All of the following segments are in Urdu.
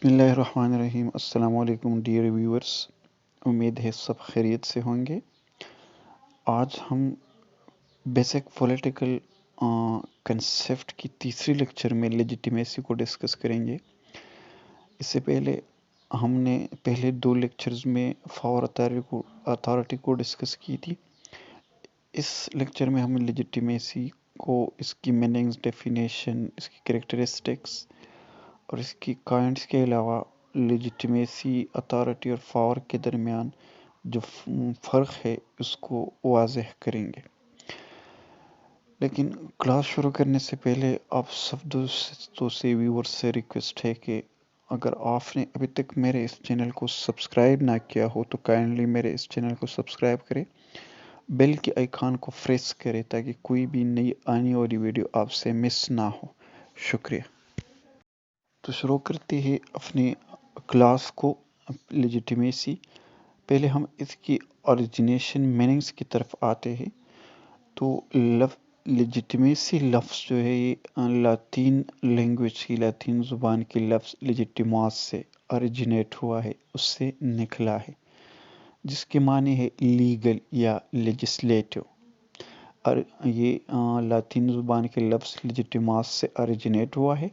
بسم اللہ الرحمن الرحیم۔ السلام علیکم ڈیئر ویورز، امید ہے سب خیریت سے ہوں گے۔ آج ہم بیسک پولیٹیکل کنسیپٹ کی تیسری لیکچر میں لیجیٹیمیسی کو ڈسکس کریں گے۔ اس سے پہلے ہم نے پہلے دو لیکچرز میں فور اتھارٹی کو ڈسکس کی تھی۔ اس لیکچر میں ہم لیجیٹیمیسی کو، اس کی میننگز، ڈیفینیشن، اس کی کریکٹرسٹکس اور اس کی کائنڈس کے علاوہ لیجیٹیمیسی، اتھارٹی اور پاور کے درمیان جو فرق ہے اس کو واضح کریں گے۔ لیکن کلاس شروع کرنے سے پہلے آپ سب دوستوں سے، ویورز سے ریکویسٹ ہے کہ اگر آپ نے ابھی تک میرے اس چینل کو سبسکرائب نہ کیا ہو تو کائنڈلی میرے اس چینل کو سبسکرائب کریں، بیل کے آئیکن کو پریس کریں تاکہ کوئی بھی نئی آنے والی ویڈیو آپ سے مس نہ ہو۔ شکریہ۔ تو شروع کرتے ہیں اپنی کلاس کو۔ لیجیٹیمیسی، پہلے ہم اس کی اوریجنیشن میننگز کی طرف آتے ہیں۔ تو لیجیٹیمیسی لفظ جو ہے یہ لاطین لینگویج کی، لاطین زبان کے لفظ لیجیٹیماس سے اوریجنیٹ ہوا ہے، اس سے نکلا ہے، جس کے معنی ہے لیگل یا لیجسلیٹو۔ اور یہ لاطین زبان کے لفظ لیجیٹیماس سے اوریجنیٹ ہوا ہے،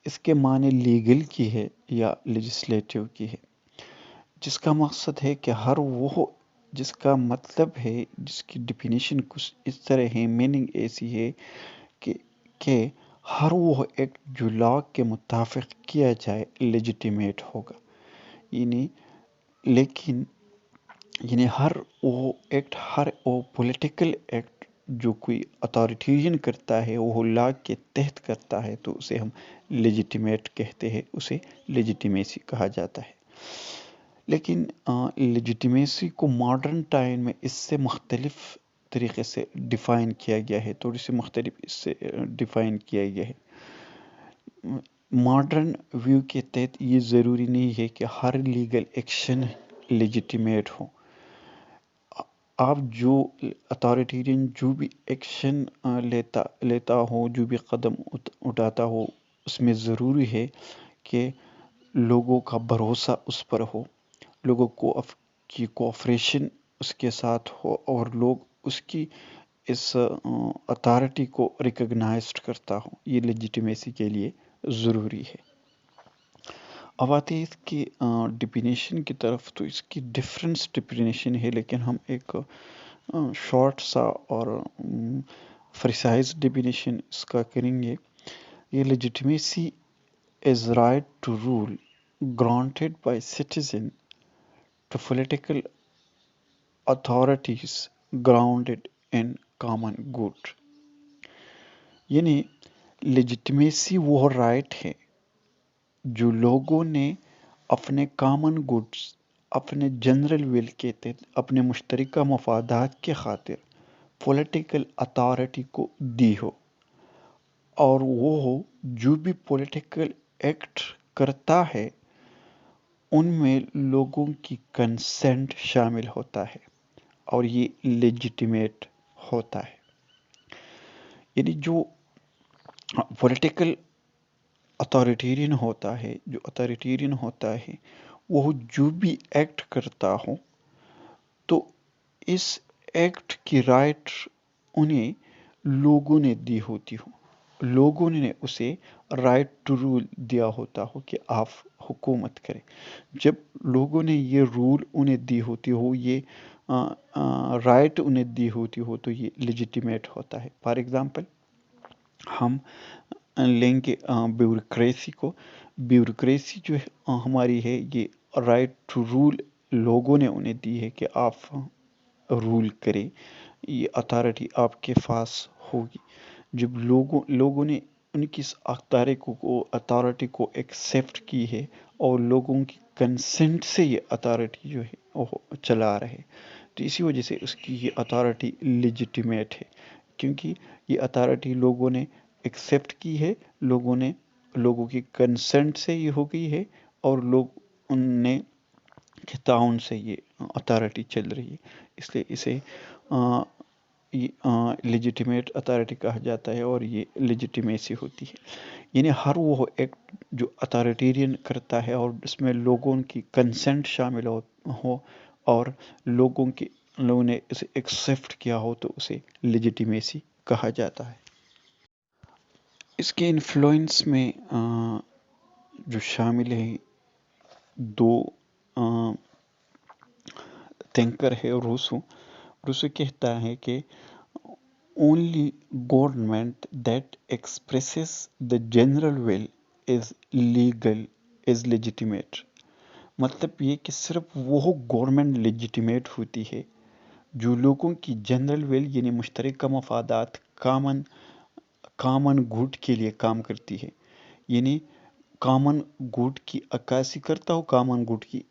اس کے معنی لیگل کی ہے یا لیجسلیٹو کی ہے، جس کا مقصد ہے کہ ہر وہ، جس کا مطلب ہے، جس کی ڈیفینیشن کچھ اس طرح ہے، میننگ ایسی ہے کہ ہر وہ ایکٹ جو لا کے مطابق کیا جائے لیجیٹیمیٹ ہوگا۔ یعنی ہر وہ ایکٹ، ہر وہ پولیٹیکل ایکٹ جو کوئی اتھارٹیرین کرتا ہے، وہ لا کے تحت کرتا ہے تو اسے ہم لیجیٹیمیٹ کہتے ہیں، اسے لیجیٹیمیسی کہا جاتا ہے۔ لیکن لیجیٹیمیسی کو ماڈرن ٹائم میں اس سے مختلف طریقے سے ڈیفائن کیا گیا ہے، تھوڑی سی مختلف اس سے ڈیفائن کیا گیا ہے۔ ماڈرن ویو کے تحت یہ ضروری نہیں ہے کہ ہر لیگل ایکشن لیجیٹیمیٹ ہو۔ آپ جو اتھارٹیرین جو بھی ایکشن لیتا ہو، جو بھی قدم اٹھاتا ہو، اس میں ضروری ہے کہ لوگوں کا بھروسہ اس پر ہو، لوگوں کی کوآپریشن اس کے ساتھ ہو، اور لوگ اس کی اس اتھارٹی کو ریکگنائزڈ کرتا ہو۔ یہ لیجیٹیمیسی کے لیے ضروری ہے۔ اب آتے ہیں اس کی ڈیفینیشن کی طرف۔ تو اس کی ڈفرینس ڈیفینیشن ہے، لیکن ہم ایک شارٹ سا اور پریسائز ڈیفینیشن اس کا کریں گے۔ یہ legitimacy is right to rule granted by citizen to political authorities grounded in common good۔ یعنی لیجیٹیمیسی وہ رائٹ ہے جو لوگوں نے اپنے کامن گڈز، اپنے جنرل ویل کے تحت، اپنے مشترکہ مفادات کے خاطر پولیٹیکل اتھارٹی کو دی ہو، اور وہ جو بھی پولیٹیکل ایکٹ کرتا ہے ان میں لوگوں کی کنسنٹ شامل ہوتا ہے، اور یہ لیجیٹیمیٹ ہوتا ہے۔ یعنی جو پولیٹیکل اتھارٹیرین ہوتا ہے، وہ جو بھی ایکٹ کرتا ہو تو اس ایکٹ کی رائٹ انہیں لوگوں نے دی ہوتی ہو، لوگوں نے اسے رائٹ ٹو رول دیا ہوتا ہو کہ آپ حکومت کریں۔ جب لوگوں نے یہ رول انہیں دی ہوتی ہو، یہ رائٹ انہیں دی ہوتی ہو، تو یہ لیجیٹیمیٹ ہوتا ہے۔ فار ایگزامپل ہم لیں گے بیوروکریسی کو۔ بیوروکریسی جو ہماری ہے، یہ رائٹ ٹو رول لوگوں نے انہیں دی ہے کہ آپ رول کریں، یہ اتھارٹی آپ کے پاس ہوگی۔ جب لوگوں نے ان کی اس اتھارٹی کو ایکسیپٹ کی ہے، اور لوگوں کی کنسنٹ سے یہ اتھارٹی جو ہے وہ چلا رہے، تو اسی وجہ سے اس کی یہ اتھارٹی لیجیٹیمیٹ ہے، کیونکہ یہ اتھارٹی لوگوں نے ایکسیپٹ کی ہے، لوگوں کی کنسنٹ سے یہ ہو گئی ہے، اور ان نے کے تعاون سے یہ اتھارٹی چل رہی ہے۔ اس لیے اسے لیجیٹیمیٹ اتھارٹی کہا جاتا ہے، اور یہ لیجیٹیمیسی ہوتی ہے. یعنی ہر وہ ایکٹ جو اتھارٹیرین کرتا ہے اور اس میں لوگوں کی کنسنٹ شامل ہو اور لوگوں نے اسے ایکسیپٹ کیا ہو تو اسے لیجیٹیمیسی کہا جاتا ہے. اس کے انفلوئنس میں جو شامل ہیں دو تھنکر ہے. روسو کہتا ہے کہ only government that expresses the general will is legal is legitimate. مطلب یہ کہ صرف وہ گورنمنٹ لیجیٹیمیٹ ہوتی ہے جو لوگوں کی جنرل ویل یعنی مشترکہ مفادات کامن گڈ کے لیے کام کرتی ہے. یعنی کامن گڈ کی عکاسی کرتا ہو، کامن گڈ کی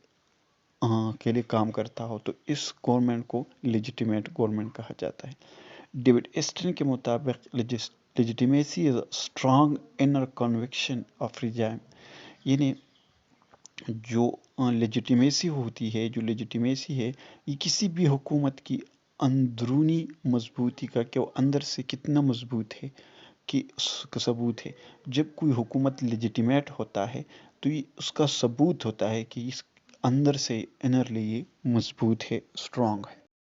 کے لیے کام کرتا ہو، تو اس گورنمنٹ کو لیجیٹیمیٹ گورنمنٹ کہا جاتا ہے. ڈیوڈ ایسٹن کے مطابق legitimacy is a strong inner conviction of regime. یعنی جو لیجیٹیمیسی ہوتی ہے، جو لیجیٹیمیسی ہے، یہ کسی بھی حکومت کی اندرونی مضبوطی کا کہ وہ اندر سے کتنا مضبوط ہے کہ اس کا ثبوت ہے. جب کوئی حکومت لیجیٹیمیٹ ہوتا ہے تو یہ اس کا ثبوت ہوتا ہے کہ اس اندر سے انرلی یہ مضبوط ہے، اسٹرانگ ہے.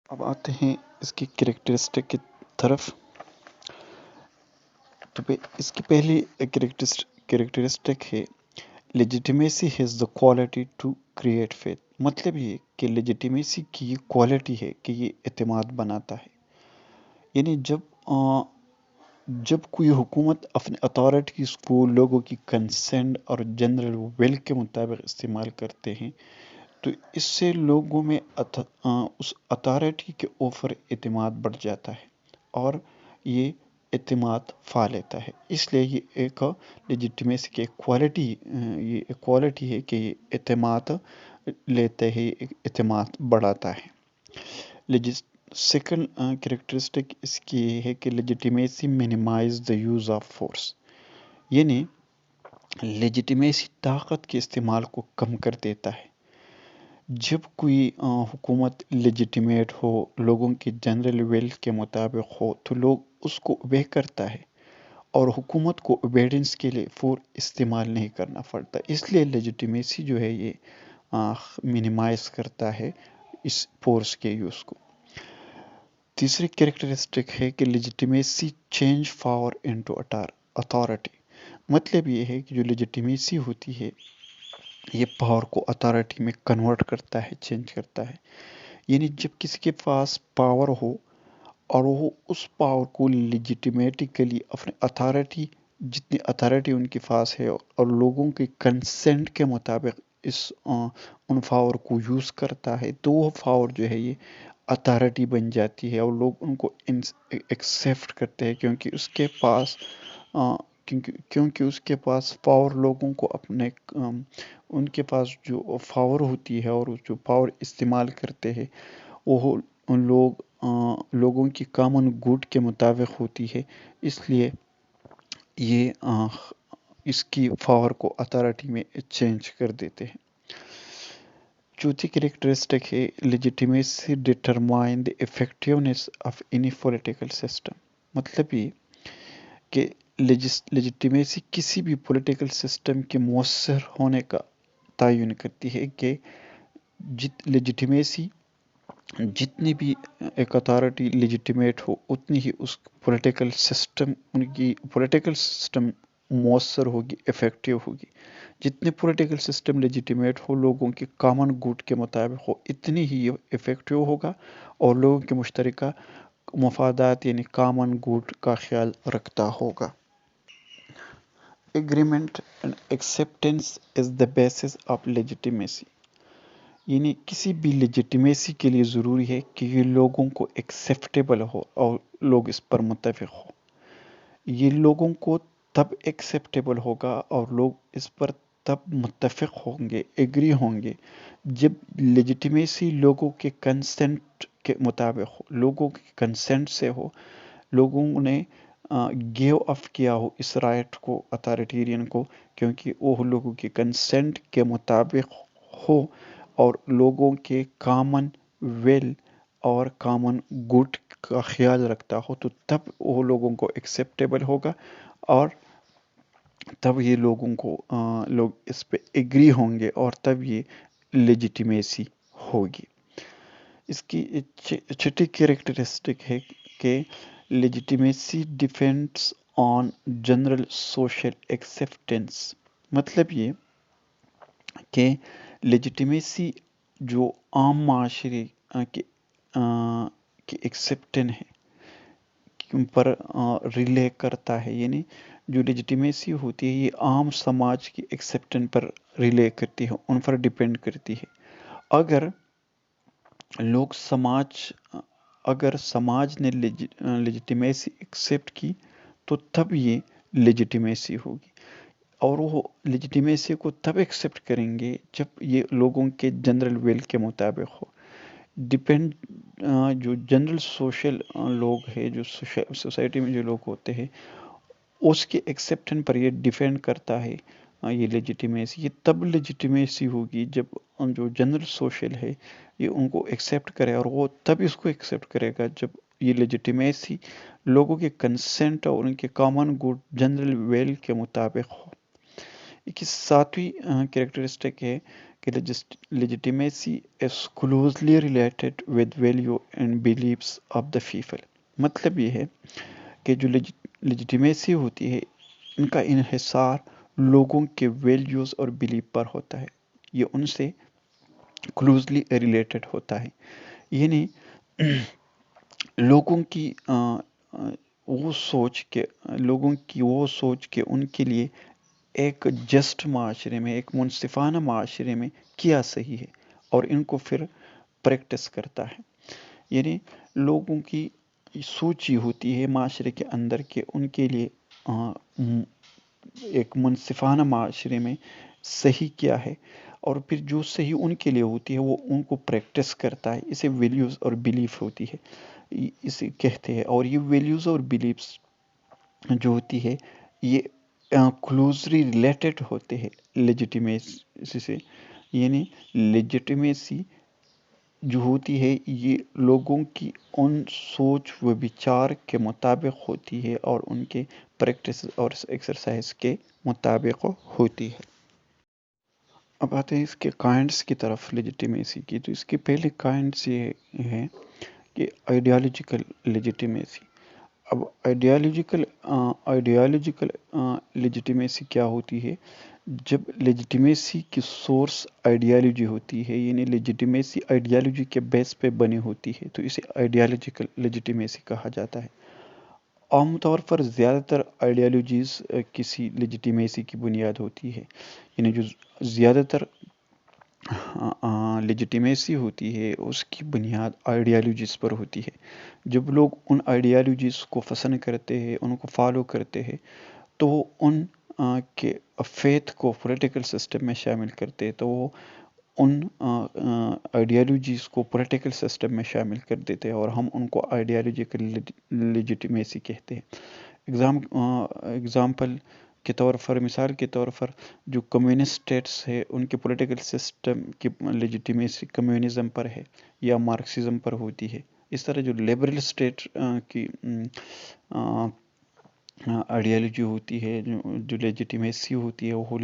اب آتے ہیں اس کی کریکٹرسٹک کی طرف. تو اس کی پہلی کریکٹرسٹک ہے legitimacy has the quality to create faith. مطلب یہ کہ لیجیٹیمیسی کی یہ کوالٹی ہے کہ یہ اعتماد بناتا ہے. یعنی جب کوئی حکومت اپنے اتھارٹیز کو لوگوں کی کنسنٹ اور جنرل ویل کے مطابق استعمال کرتے ہیں تو اس سے لوگوں میں اس اتھارٹی کے اوپر اعتماد بڑھ جاتا ہے اور یہ اعتماد پا لیتا ہے. اس لیے یہ ایک لیجیٹیمیسی کی ایک کوالٹی ہے کہ یہ اعتماد لیتے ہیں، اعتماد بڑھاتا ہے. سیکنڈ کریکٹرسٹک اس کی یہ ہے کہ legitimacy minimize the use of force. یعنی لیجیٹیمیسی طاقت کے استعمال کو کم کر دیتا ہے. جب کوئی حکومت لیجیٹیمیٹ ہو، لوگوں کی جنرل ویل کے مطابق ہو تو لوگ اس کو اوبے کرتا ہے اور حکومت کو اوبیڈنس کے لیے فور استعمال نہیں کرنا پڑتا. اس لیے لیجیٹیمیسی جو ہے یہ منیمائز کرتا ہے اس فورس کے یوز کو. تیسری کریکٹرسٹک ہے کہ legitimacy change power into authority. مطلب یہ ہے کہ جو لیجیٹیمیسی ہوتی ہے یہ پاور کو اتھارٹی میں کنورٹ کرتا ہے، چینج کرتا ہے. یعنی جب کسی کے پاس پاور ہو اور وہ اس پاور کو لیجیٹیمیٹیکلی اپنے جتنی اتھارٹی ان کے پاس ہے اور لوگوں کے کنسنٹ کے مطابق ان پاور کو یوز کرتا ہے تو وہ پاور جو ہے یہ اتھارٹی بن جاتی ہے اور لوگ ان کو ایکسیپٹ کرتے ہیں کیونکہ اس کے پاس پاور لوگوں کو ان کے پاس جو پاور ہوتی ہے اور جو پاور استعمال کرتے ہیں وہ لوگوں کی کامن گڈ کے مطابق ہوتی ہے. اس لیے یہ اس کی پاور کو اتھارٹی میں چینج کر دیتے ہیں. چوتھی کریکٹرسٹک ہے legitimacy determine the effectiveness of any political system. مطلب یہ کہ لیجیٹیمیسی کسی بھی پولیٹیکل سسٹم کے مؤثر ہونے کا تعین کرتی ہے کہ لیجیٹیمیسی جتنی بھی ایک اتھارٹی لیجیٹیمیٹ ہو اتنی ہی اس پولیٹیکل سسٹم مؤثر ہوگی، افیکٹو ہوگی. جتنے پولیٹیکل سسٹم لیجیٹیمیٹ ہو، لوگوں کے کامن گڈ کے مطابق ہو، اتنی ہی افیکٹو ہوگا اور لوگوں کے مشترکہ مفادات یعنی کامن گڈ کا خیال رکھتا ہوگا. Agreement and acceptance is the basis of legitimacy. یعنی کسی بھی لیجیٹیمیسی کے لیے ضروری ہے کہ یہ لوگوں کو ایکسیپٹیبل ہو اور لوگ اس پر متفق ہو. یہ لوگوں کو تب ایکسیپٹیبل ہوگا اور لوگ اس پر تب متفق ہوں گے، ایگری ہوں گے جب لیجیٹیمیسی لوگوں کے کنسنٹ کے مطابق ہو، لوگوں کے کنسنٹ سے ہو، لوگوں نے گیو اپ کیا ہو اس رائٹ کو اتھارٹیرین کو کیونکہ وہ لوگوں کے کنسنٹ کے مطابق ہو اور لوگوں کے کامن ویل اور کامن گڈ کا خیال رکھتا ہو تو تب وہ لوگوں کو ایکسیپٹیبل ہوگا، اور تب یہ لوگ اس پہ ایگری ہوں گے، اور تب یہ لیجیٹیمیسی ہوگی۔ اس کی چھٹی کیریکٹرسٹک ہے کہ legitimacy depends on general social acceptance. مطلب یہ کہ لیجیٹیمیسی جو عام معاشرے کی ایکسیپٹن ہے پر ریلے کرتا ہے، یعنی جو لیجیٹیمیسی ہوتی ہے یہ عام سماج کی ایکسیپٹن پر ریلے کرتی ہے، ان پر ڈیپینڈ کرتی ہے۔ اگر سماج نے لیجیٹیمیسی ایکسیپٹ کی تو تب یہ لیجیٹیمیسی ہوگی، اور وہ لیجیٹیمیسی کو تب ایکسیپٹ کریں گے جب یہ لوگوں کے جنرل ویل کے مطابق ہو۔ جو جنرل سوشل لوگ ہیں، جو سوسائٹی میں جو لوگ ہوتے ہیں، اس کے ایکسیپٹن پر یہ ڈیپینڈ کرتا ہے یہ لیجیٹیمیسی۔ یہ تب لیجیٹیمیسی ہوگی جب جو جنرل سوشل ہے یہ ان کو ایکسیپٹ کرے، اور وہ تب اس کو ایکسیپٹ کرے گا جب یہ لیجیٹیمیسی لوگوں کے کنسنٹ اور ان کے کامن گڈ جنرل ویل کے مطابق ہو۔ ایک ساتویں کریکٹرسٹک ہے کہ legitimacy is closely related with value and beliefs of the people۔ مطلب یہ ہے کہ جو لیجیٹیمیسی ہوتی ہے ان کا انحصار لوگوں کے ویلیوز اور بلیف پر ہوتا ہے، یہ ان سے کلوزلی ریلیٹڈ ہوتا ہے، یعنی لوگوں کی وہ سوچ کہ ان کے لیے ایک جسٹ معاشرے میں، ایک منصفانہ معاشرے میں کیا صحیح ہے، اور ان کو پھر پریکٹس کرتا ہے۔ یعنی لوگوں کی سوچ یہ ہوتی ہے معاشرے کے اندر کہ ان کے لیے ایک منصفانہ معاشرے میں صحیح کیا ہے، اور پھر جو صحیح ان کے لیے ہوتی ہے وہ ان کو پریکٹس کرتا ہے۔ اسے ویلیوز اور بیلیف ہوتی ہے، اسے کہتے ہیں۔ اور یہ ویلیوز اور بیلیفس جو ہوتی ہے یہ کلوزلی ریلیٹڈ ہوتے ہیں لیجیٹیمیسی سے، یعنی لیجیٹیمیسی جو ہوتی ہے یہ لوگوں کی ان سوچ و بچار کے مطابق ہوتی ہے، اور ان کے پریکٹس اور ایکسرسائز کے مطابق ہوتی ہے۔ اب آتے ہیں اس کے کائنڈس کی طرف لیجیٹیمیسی کی۔ تو اس کے پہلے کائنڈس یہ ہے کہ آئیڈیالوجیکل لیجیٹیمیسی۔ اب آئیڈیالوجیکل لیجیٹیمیسی کیا ہوتی ہے؟ جب لیجیٹیمیسی کی سورس آئیڈیالوجی ہوتی ہے، یعنی لیجیٹیمیسی آئیڈیالوجی کے بیس پہ بنی ہوتی ہے، تو اسے آئیڈیالوجیکل لیجیٹیمیسی کہا جاتا ہے۔ عام طور پر زیادہ تر آئیڈیالوجیز کسی لیجیٹیمیسی کی بنیاد ہوتی ہے، یعنی جو زیادہ تر لیجیٹیمیسی ہوتی ہے اس کی بنیاد آئیڈیالوجیز پر ہوتی ہے۔ جب لوگ ان آئیڈیالوجیز کو پسند کرتے ہیں، ان کو فالو کرتے ہیں، تو وہ ان کے فیتھ کو پولیٹیکل سسٹم میں شامل کرتے ہیں، تو وہ ان آئیڈیالوجیز کو پولیٹیکل سسٹم میں شامل کر دیتے ہیں، اور ہم ان کو آئیڈیالوجیکل لیجیٹیمیسی کہتے ہیں۔ اگزامپل کے طور پر، مثال کے طور پر، جو کمیونسٹ اسٹیٹس ہے ان کے پولیٹیکل سسٹم کی لیجیٹیمیسی کمیونزم پر ہے یا مارکسزم پر ہوتی ہے۔ اس طرح جو لبرل اسٹیٹ کی آئیڈیالوجی ہوتی ہے، جو لیجیٹیمیسی ہوتی ہے وہ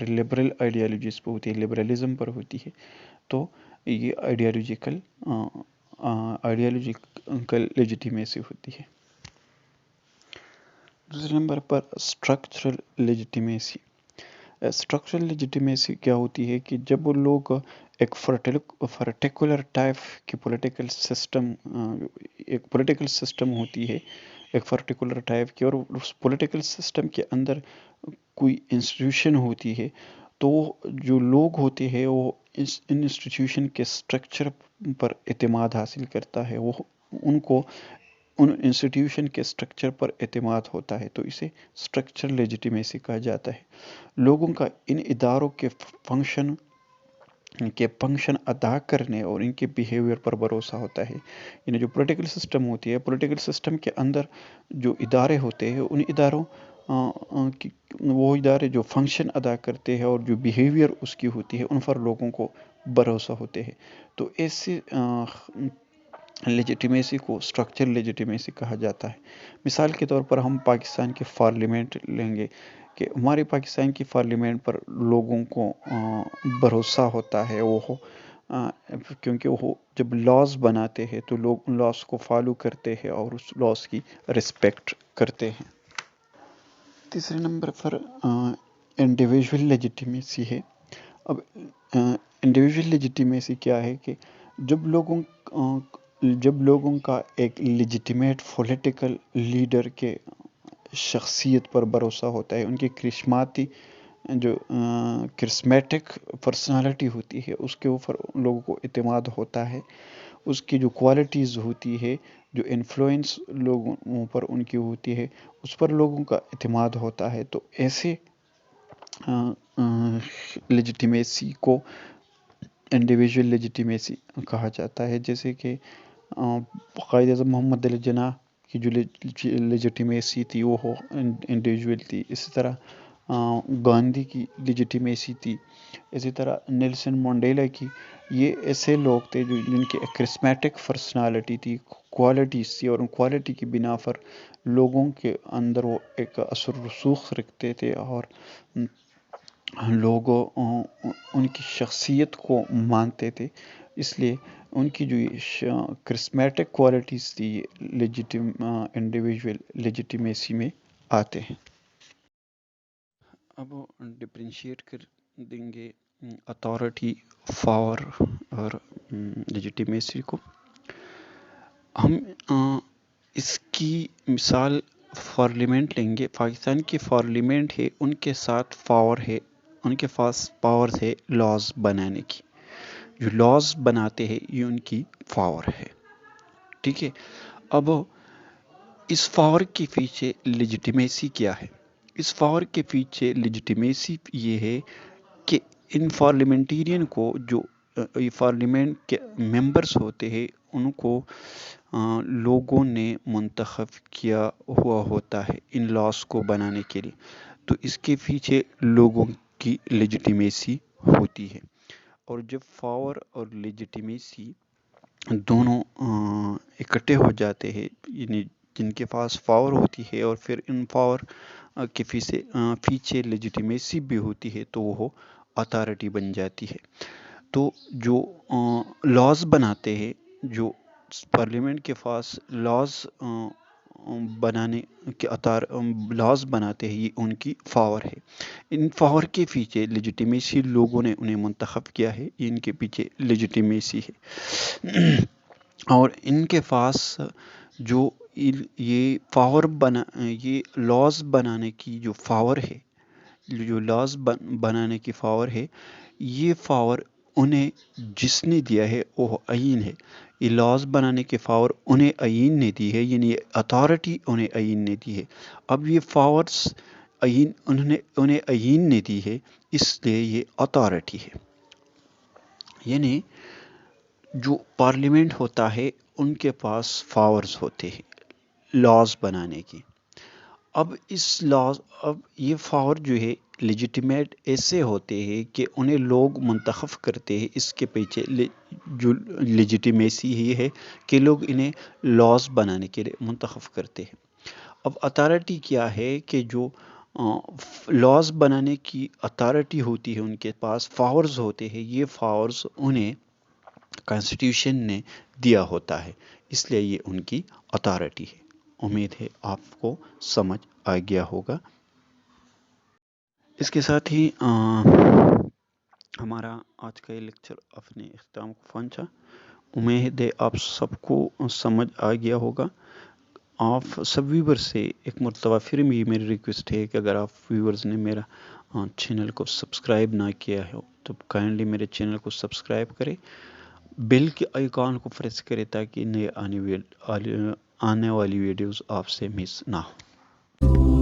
لبرل آئیڈیالوجیز پہ ہوتی ہے، لبرلزم پر ہوتی ہے، تو یہ آئیڈیالوجیکل لیجیٹیمیسی ہوتی ہے۔ دوسرے نمبر پر اسٹرکچرل لیجیٹیمیسی۔ اسٹرکچرل لیجیٹیمیسی کیا ہوتی ہے کہ جب لوگ ایک پرٹیکولر ٹائپ کی پولیٹیکل سسٹم ہوتی ہے ایک پرٹیکولر ٹائپ کی، اور اس پولیٹیکل سسٹم کے اندر کوئی انسٹیٹیوشن ہوتی ہے، تو جو لوگ ہوتے ہیں وہ اس انسٹیٹیوشن کے سٹرکچر پر اعتماد حاصل کرتا ہے، وہ ان انسٹیٹیوشن کے سٹرکچر پر اعتماد ہوتا ہے، تو اسے سٹرکچر لیجیٹیمیسی کہا جاتا ہے۔ لوگوں کا ان اداروں کے فنکشن ادا کرنے اور ان کے بیہیویئر پر بھروسہ ہوتا ہے۔ یعنی جو پولیٹیکل سسٹم ہوتی ہے، پولیٹیکل سسٹم کے اندر جو ادارے ہوتے ہیں، ان اداروں وہ ادارے جو فنکشن ادا کرتے ہیں اور جو بیہیویئر اس کی ہوتی ہے، ان پر لوگوں کو بھروسہ ہوتے ہیں۔ تو ایسے لیجیٹیمیسی کو اسٹرکچر لیجیٹیمیسی کہا جاتا ہے. مثال کے طور پر ہم پاکستان کی پارلیمنٹ لیں گے کہ ہماری پاکستان کی پارلیمنٹ پر لوگوں کو بھروسہ ہوتا ہے، کیونکہ وہ جب لاز بناتے ہیں تو لوگ ان لاز کو فالو کرتے ہیں اور اس لاز کی رسپیکٹ کرتے ہیں. تیسرے نمبر پر انڈیویژول لیجیٹیمیسی ہے. اب انڈیویژول لیجیٹیمیسی کیا ہے کہ جب لوگوں کا ایک لیجیٹیمیٹ پولیٹیکل لیڈر کے شخصیت پر بھروسہ ہوتا ہے، ان کی جو کرسمیٹک پرسنالٹی ہوتی ہے اس کے اوپر لوگوں کو اعتماد ہوتا ہے، اس کی جو کوالٹیز ہوتی ہے، جو انفلوئنس لوگوں پر ان کی ہوتی ہے، اس پر لوگوں کا اعتماد ہوتا ہے. تو ایسے لیجیٹیمیسی کو انڈیویژول لیجیٹیمیسی کہا جاتا ہے. جیسے کہ قائد اعظم محمد علی جناح کی جو لیجیٹیمیسی تھی وہ انڈیویژول تھی. اسی طرح گاندھی کی لیجیٹیمیسی تھی. اسی طرح نیلسن منڈیلا کی. یہ ایسے لوگ تھے جن کی کرسمیٹک پرسنالٹی تھی، کوالٹیز تھی، اور ان کوالٹی کی بنا پر لوگوں کے اندر وہ ایک اثر رسوخ رکھتے تھے اور لوگ ان کی شخصیت کو مانتے تھے. اس لیے ان کی جو کرسمیٹک کوالٹیز تھی انڈیویژول لیجیٹیمیسی میں آتے ہیں. اب ڈفرینشیٹ کر دیں گے اتھارٹی، پاور اور لیجیٹیمیسی کو. ہم اس کی مثال پارلیمنٹ لیں گے. پاکستان کی پارلیمنٹ ہے، ان کے ساتھ پاور ہے، ان کے پاس پاور ہے لاز بنانے کی. جو لاز بناتے ہیں یہ ان کی پاور ہے. ٹھیک ہے. اب اس پاور کے پیچھے لیجیٹیمیسی کیا ہے؟ اس پاور کے پیچھے لیجیٹیمیسی یہ ہے کہ ان پارلیمنٹیرین کو، جو پارلیمنٹ کے ممبرس ہوتے ہیں، ان کو لوگوں نے منتخب کیا ہوا ہوتا ہے ان لاز کو بنانے کے لیے. تو اس کے پیچھے لوگوں کی لیجیٹیمیسی ہوتی ہے. اور جب پاور اور لیجیٹیمیسی دونوں اکٹھے ہو جاتے ہیں، یعنی جن کے پاس پاور ہوتی ہے اور پھر ان پاور کے پیچھے لیجیٹیمیسی بھی ہوتی ہے، تو وہ اتھارٹی بن جاتی ہے. تو جو لاز بناتے ہیں، جو پارلیمنٹ کے پاس لاز بنانے کے لاز بناتے ہیں، یہ ان کی پاور ہے. ان پاور کے پیچھے لیجیٹیمیسی لوگوں نے انہیں منتخب کیا ہے، ان کے پیچھے لیجیٹیمیسی ہے. اور ان کے پاس جو یہ لاز بنانے کی جو پاور ہے، جو لاز بنانے کی پاور ہے، یہ پاور انہیں جس نے دیا ہے وہ آئین ہے. یہ لاز بنانے کی پاور انہیں آئین نے دی ہے، یعنی اتھارٹی انہیں آئین نے دی ہے. اب یہ پاورز انہیں آئین نے دی ہے، اس لیے یہ اتھارٹی ہے. یعنی جو پارلیمنٹ ہوتا ہے ان کے پاس پاورز ہوتے ہیں لاز بنانے کی. اب یہ پاور جو ہے لیجیٹیمیٹ ایسے ہوتے ہیں کہ انہیں لوگ منتخب کرتے ہیں. اس کے پیچھے جو لیجیٹیمیسی یہ ہے کہ لوگ انہیں لاز بنانے کے لیے منتخب کرتے ہیں. اب اتھارٹی کیا ہے کہ جو لاز بنانے کی اتھارٹی ہوتی ہے، ان کے پاس پاورز ہوتے ہیں. یہ پاورز انہیں کانسٹیٹیوشن نے دیا ہوتا ہے، اس لیے یہ ان کی اتھارٹی ہے. امید ہے آپ کو سمجھ آ گیا ہوگا. اس کے ساتھ ہی ہمارا آج کا یہ لیکچر اپنے اختتام کو پہنچا. امید ہے آپ سب کو سمجھ آ گیا ہوگا. آپ سب ویور سے ایک مرتبہ پھر بھی میری ریکویسٹ ہے کہ اگر آپ ویورز نے میرا چینل کو سبسکرائب نہ کیا ہے تو کائنڈلی میرے چینل کو سبسکرائب کرے، بیل کے آئیکن کو پریس کرے تاکہ نئے آنے والی ویڈیوز آپ سے مس نہ ہو.